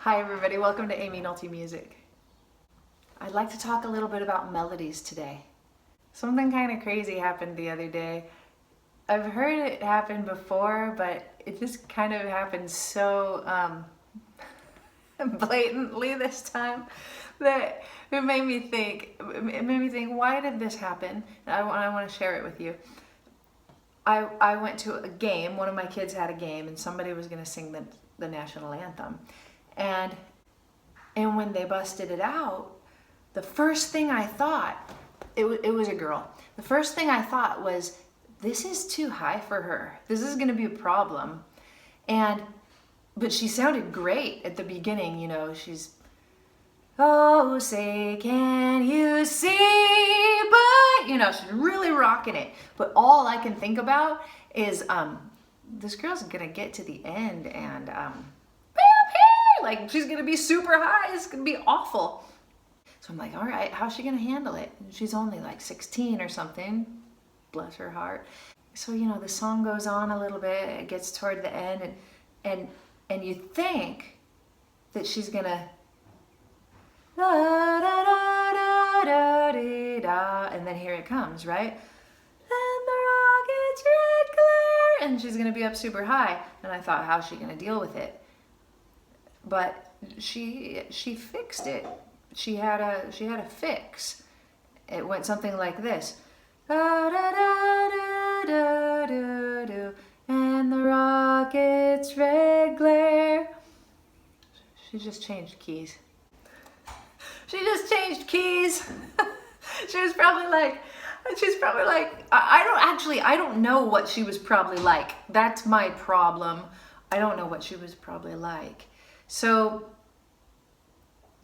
Hi everybody, welcome to Aimee Nolte Music. I'd like to talk a little bit about melodies today. Something kind of crazy happened the other day. I've heard it happen before, but it just kind of happened so blatantly this time that it made me think, why did this happen? And I want to share it with you. I went to a game, one of my kids had a game, and somebody was going to sing the national anthem. And when they busted it out, the first thing I thought, it was a girl. The first thing I thought was, this is too high for her. This is going to be a problem. But she sounded great at the beginning, you know. She's, oh, say, can you see? But, you know, she's really rocking it. But all I can think about is, this girl's going to get to the end and, like she's gonna be super high, it's gonna be awful. So I'm like, all right, how's she gonna handle it? And she's only like 16 or something, bless her heart. So, you know, the song goes on a little bit, it gets toward the end, and you think that she's gonna da da da da da dee, da, and then here it comes, right? And the rocket's red glare, and she's gonna be up super high. And I thought, how's she gonna deal with it? But she fixed it. She had a fix. It went something like this. Da, da, da, da, da, da, da, and the rocket's red glare. She just changed keys. She just changed keys. She's probably like, I don't know what she was probably like. That's my problem. I don't know what she was probably like. So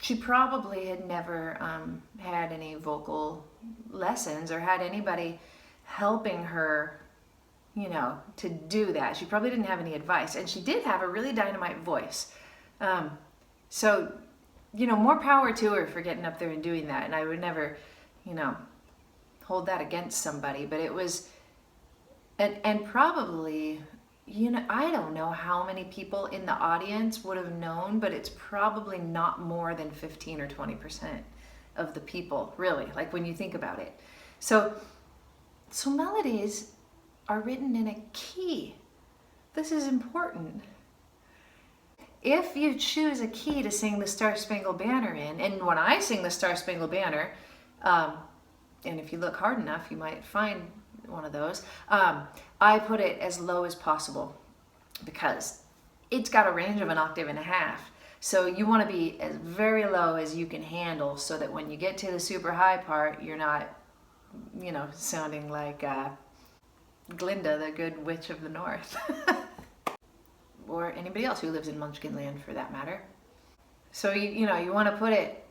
she probably had never had any vocal lessons or had anybody helping her, you know, to do that. She probably didn't have any advice, and she did have a really dynamite voice. So, you know, more power to her for getting up there and doing that. And I would never, you know, hold that against somebody, but it was, and probably, you know, I don't know how many people in the audience would have known, but it's probably not more than 15 or 20% of the people, really, like when you think about it. So melodies are written in a key. This is important. If you choose a key to sing the Star Spangled Banner in, and when I sing the Star Spangled Banner, and if you look hard enough, you might find one of those, I put it as low as possible because it's got a range of an octave and a half. So you want to be as very low as you can handle so that when you get to the super high part, you're not, you know, sounding like Glinda, the good witch of the north. Or anybody else who lives in Munchkin land for that matter. So you know, you want to put it,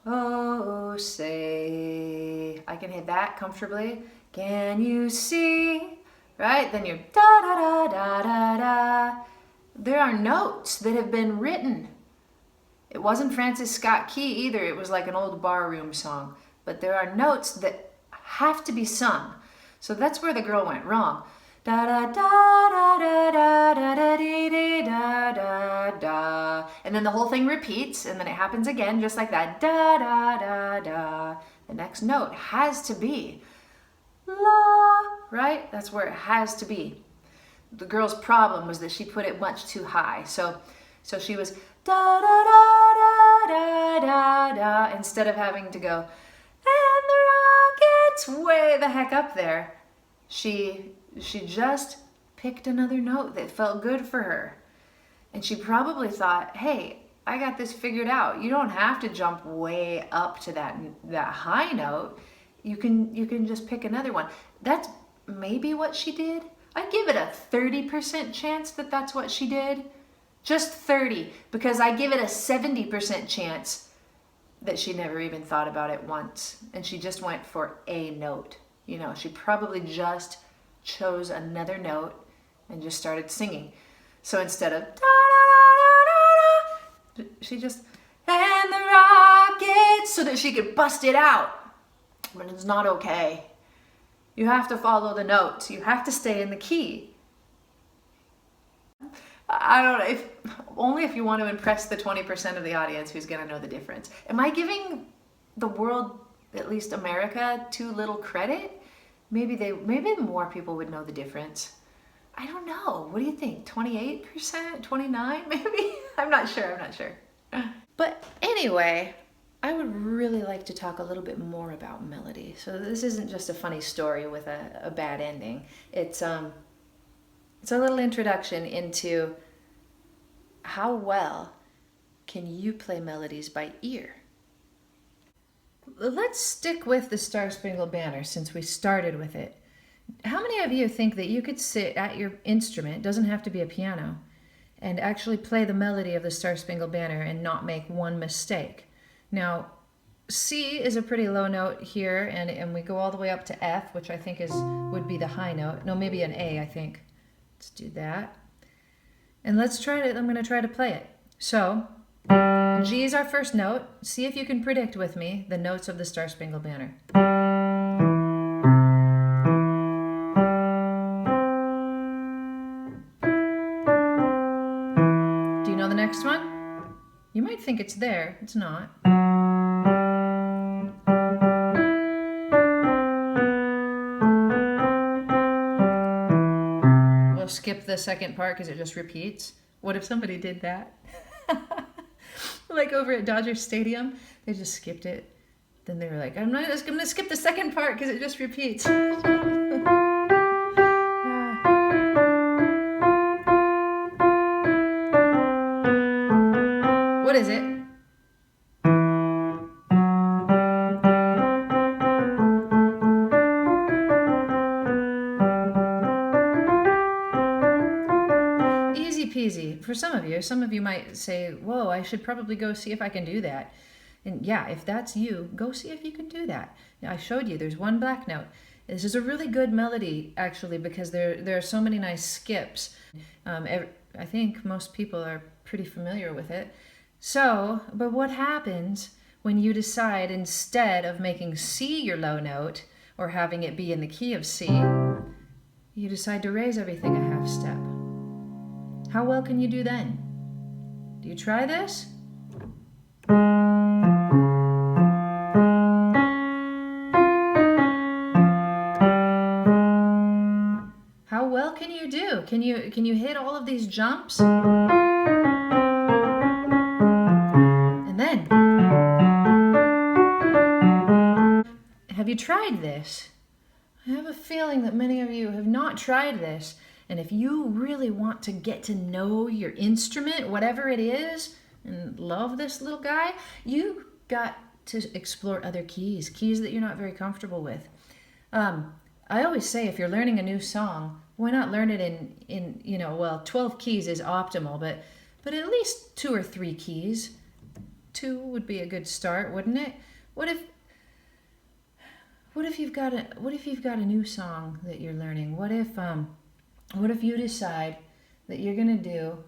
oh, say, I can hit that comfortably. Can you see? Right? Then you're da da da da da da. There are notes that have been written. It wasn't Francis Scott Key either. It was like an old barroom song. But there are notes that have to be sung. So that's where the girl went wrong. Da da da da da da da da dee dee da da da. And then the whole thing repeats, and then it happens again just like that. Da da da da. The next note has to be la, right? That's where it has to be. The girl's problem was that she put it much too high. So she was da da da da da da da instead of having to go, and the rocket's way the heck up there. She just picked another note that felt good for her. And she probably thought, hey, I got this figured out. You don't have to jump way up to that high note. You can just pick another one. That's maybe what she did. I'd give it a 30% chance that that's what she did. Just 30, because I give it a 70% chance that she never even thought about it once. And she just went for a note. You know, she probably just chose another note and just started singing. So instead of da da da da da, she just, and the rockets, so that she could bust it out. But it's not okay. You have to follow the notes. You have to stay in the key. I don't know if only if you want to impress the 20% of the audience who's going to know the difference. Am I giving the world, at least America, too little credit? Maybe more people would know the difference. I don't know. What do you think? 28%? 29 maybe? I'm not sure. But anyway, I would really like to talk a little bit more about melody. So this isn't just a funny story with a bad ending. It's a little introduction into how well can you play melodies by ear. Let's stick with the Star Spangled Banner since we started with it. How many of you think that you could sit at your instrument, doesn't have to be a piano, and actually play the melody of the Star Spangled Banner and not make one mistake? Now, C is a pretty low note here, and we go all the way up to F, which I think would be the high note. No, maybe an A, I think. Let's do that. And let's try it. I'm going to try to play it. So, G is our first note. See if you can predict with me the notes of the Star Spangled Banner. Do you know the next one? You might think it's there. It's not. We'll skip the second part because it just repeats. What if somebody did that? Like over at Dodger Stadium, they just skipped it. Then they were like, I'm going to skip the second part because it just repeats. What is it? Easy peasy. For some of you might say, whoa, I should probably go see if I can do that. And yeah, if that's you, go see if you can do that. I showed you, there's one black note. This is a really good melody, actually, because there are so many nice skips. I think most people are pretty familiar with it. So, but what happens when you decide, instead of making C your low note, or having it be in the key of C, you decide to raise everything a half step? How well can you do then? Do you try this? How well can you do? Can you hit all of these jumps? And then, have you tried this? I have a feeling that many of you have not tried this. And if you really want to get to know your instrument, whatever it is, and love this little guy, you got to explore other keys that you're not very comfortable with. I always say, if you're learning a new song, why not learn it in 12 keys is optimal, but at least 2 or 3 keys. 2 would be a good start, wouldn't it? What if you've got a new song that you're learning? What if you decide that you're going to do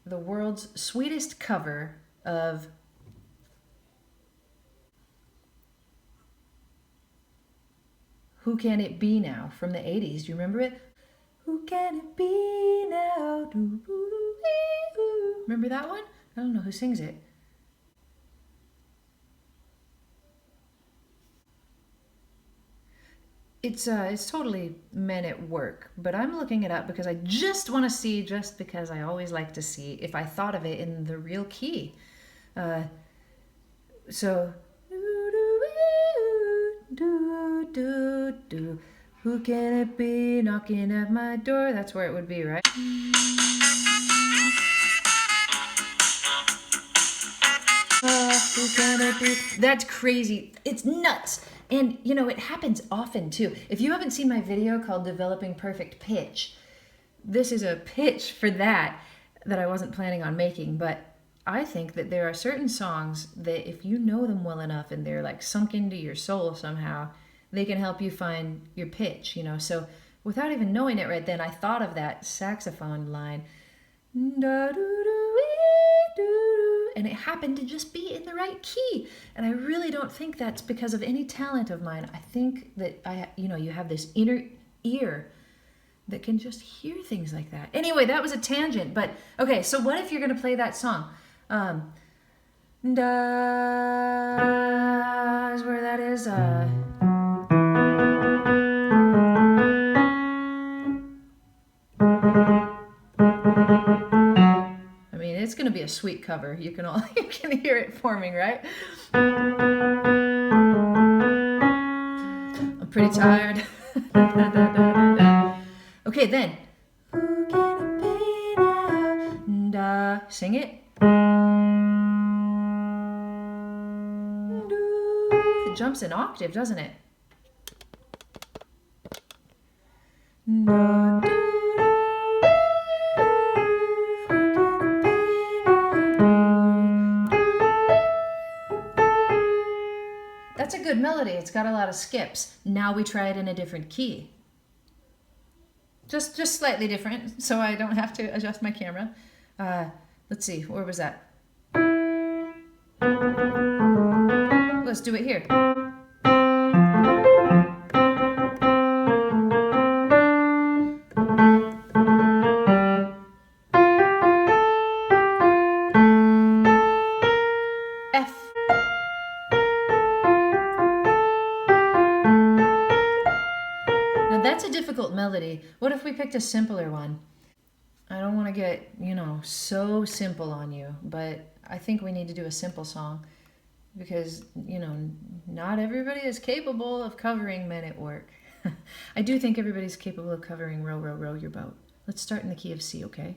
the world's sweetest cover of Who Can It Be Now from the 80s? Do you remember it? Who can it be now? Remember that one? I don't know who sings it. It's totally Men at Work, but I'm looking it up because I just want to see, just because I always like to see if I thought of it in the real key. So, who can it be knocking at my door? That's where it would be, right? Who can it be? That's crazy. It's nuts. And, it happens often, too. If you haven't seen my video called Developing Perfect Pitch, this is a pitch for that I wasn't planning on making. But I think that there are certain songs that if you know them well enough and they're like sunk into your soul somehow, they can help you find your pitch, So without even knowing it right then, I thought of that saxophone line. And it happened to just be in the right key. And I really don't think that's because of any talent of mine. I think that you have this inner ear that can just hear things like that. Anyway, that was a tangent, but okay, so what if you're gonna play that song? Da is where that is. I mean, it's gonna be a sweet cover. You can hear it forming, right? I'm pretty tired. Okay, then. Sing it. It jumps an octave, doesn't it? That's a good melody. It's got a lot of skips. Now we try it in a different key. Just slightly different, so I don't have to adjust my camera. Let's see, where was that? Let's do it here. F. Now that's a difficult melody. What if we picked a simpler one? I don't want to get, so simple on you, but I think we need to do a simple song because, not everybody is capable of covering Men at Work. I do think everybody's capable of covering Row, Row, Row Your Boat. Let's start in the key of C, okay?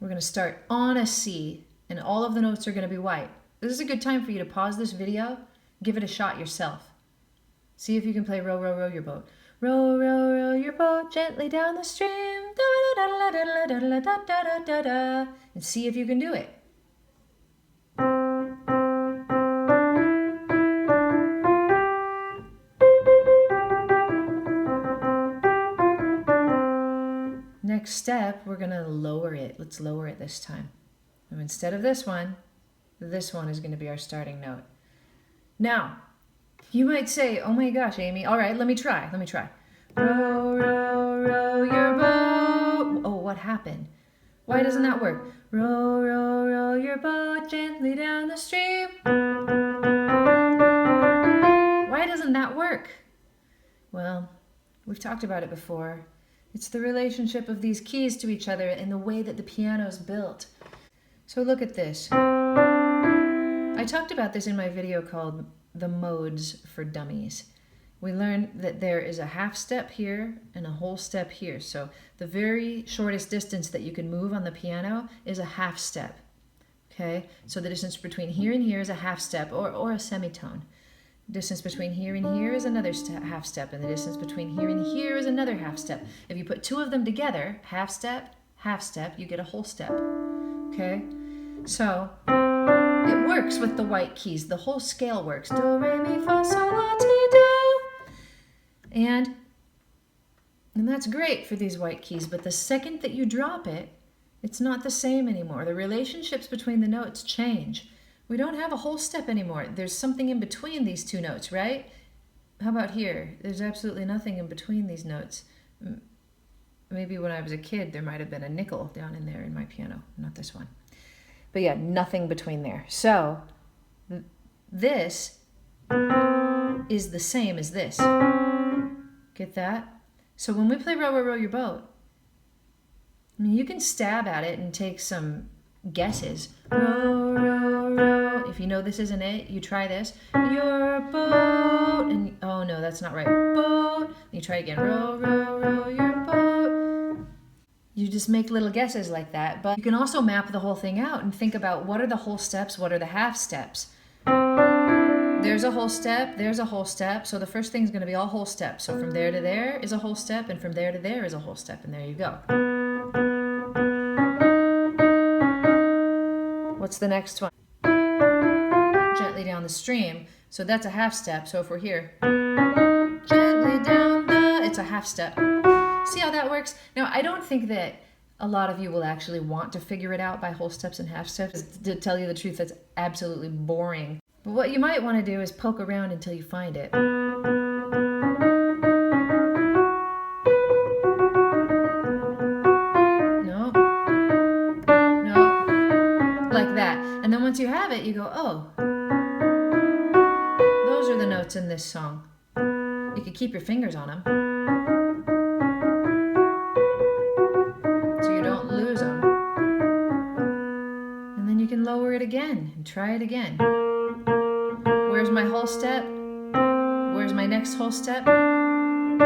We're going to start on a C, and all of the notes are going to be white. This is a good time for you to pause this video, give it a shot yourself. See if you can play Row, Row, Row Your Boat. Row, row, row your boat gently down the stream. And see if you can do it. Next step, we're going to lower it. Let's lower it this time. So instead of this one is going to be our starting note. Now, you might say, oh my gosh, Aimee, all right, let me try. Row, row, row your boat. Oh, what happened? Why doesn't that work? Row, row, row your boat gently down the stream. Why doesn't that work? Well, we've talked about it before. It's the relationship of these keys to each other and the way that the piano's built. So look at this. I talked about this in my video called The Modes for Dummies. We learned that there is a half step here and a whole step here. So the very shortest distance that you can move on the piano is a half step. Okay, so the distance between here and here is a half step or a semitone. Distance between here and here is another half step, and the distance between here and here is another half step. If you put two of them together, half step, you get a whole step. Okay, so it works with the white keys. The whole scale works. Do, re, mi, fa, sol, la, ti, do. And that's great for these white keys, but the second that you drop it, it's not the same anymore. The relationships between the notes change. We don't have a whole step anymore. There's something in between these two notes, right? How about here? There's absolutely nothing in between these notes. Maybe when I was a kid, there might have been a nickel down in there in my piano. Not this one. But yeah, nothing between there. So this is the same as this. Get that? So when we play Row, Row, Row Your Boat, I mean, you can stab at it and take some guesses. Row, row, row. If you know this isn't it, you try this. Your boat. And oh no, that's not right. Boat. You try again. Row, row, row your boat. You just make little guesses like that. But you can also map the whole thing out and think about what are the whole steps, what are the half steps. There's a whole step, there's a whole step. So the first thing is going to be all whole steps. So from there to there is a whole step, and from there to there is a whole step, and there you go. What's the next one? Gently down the stream. So that's a half step. So if we're here, gently down the, it's a half step. See how that works? Now, I don't think that a lot of you will actually want to figure it out by whole steps and half steps. To tell you the truth, that's absolutely boring. But what you might want to do is poke around until you find it. No. No. Like that. And then once you have it, you go, oh, those are the notes in this song. You could keep your fingers on them, so you don't lose them. And then you can lower it again and try it again. Where's my whole step? Where's my next whole step? Where's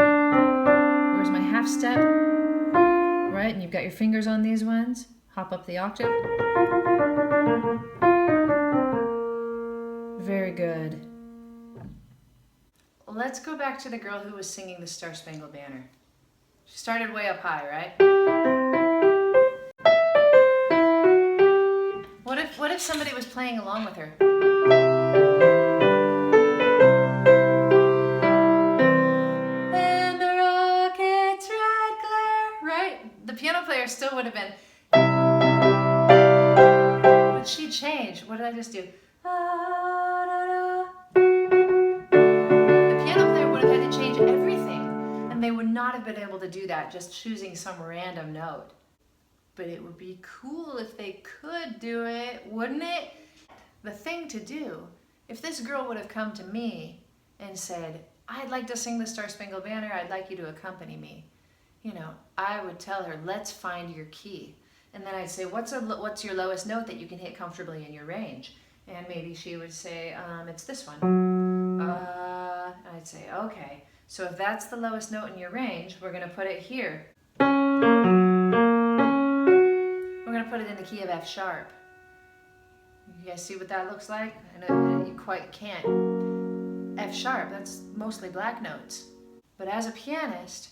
my half step? Right, and you've got your fingers on these ones. Hop up the octave. Very good. Let's go back to the girl who was singing the Star Spangled Banner. She started way up high, right? What if somebody was playing along with her? And the rocket's red glare, right? The piano player still would have been. But she changed. What did I just do? They would not have been able to do that just choosing some random note. But it would be cool if they could do it, wouldn't it? The thing to do, if this girl would have come to me and said, I'd like to sing the Star Spangled Banner, I'd like you to accompany me. You know, I would tell her, let's find your key. And then I'd say, what's your lowest note that you can hit comfortably in your range? And maybe she would say, it's this one. I'd say, okay. So if that's the lowest note in your range, we're going to put it here. We're going to put it in the key of F sharp. You guys see what that looks like? I know you quite can't. F sharp, that's mostly black notes. But as a pianist,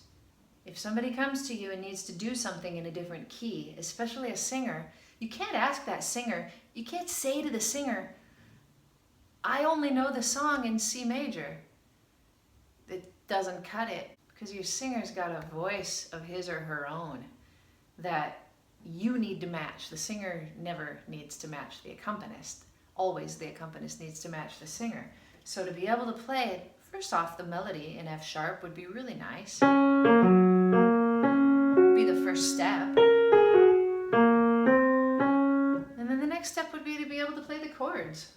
if somebody comes to you and needs to do something in a different key, especially a singer, you can't ask that singer, you can't say to the singer, I only know the song in C major. It doesn't cut it, because your singer's got a voice of his or her own that you need to match. The singer never needs to match the accompanist. Always the accompanist needs to match the singer. So to be able to play, first off, the melody in F sharp would be really nice. Be the first step. And then the next step would be to be able to play the chords.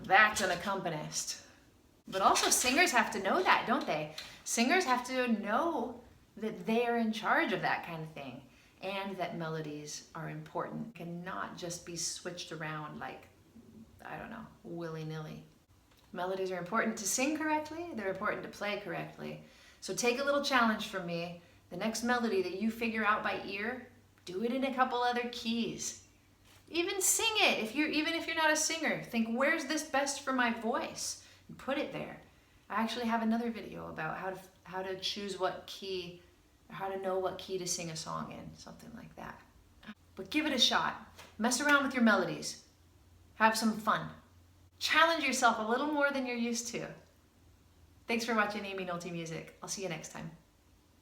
That's an accompanist. But also singers have to know that, don't they? Singers have to know that they're in charge of that kind of thing, and that melodies are important, cannot just be switched around like, I don't know, willy-nilly. Melodies are important to sing correctly, they're important to play correctly. So take a little challenge from me. The next melody that you figure out by ear, do it in a couple other keys. Even sing it, even if you're not a singer. Think, where's this best for my voice? And put it there. I actually have another video about how to choose what key, or how to know what key to sing a song in, something like that. But give it a shot. Mess around with your melodies. Have some fun. Challenge yourself a little more than you're used to. Thanks for watching Aimee Nolte Music. I'll see you next time.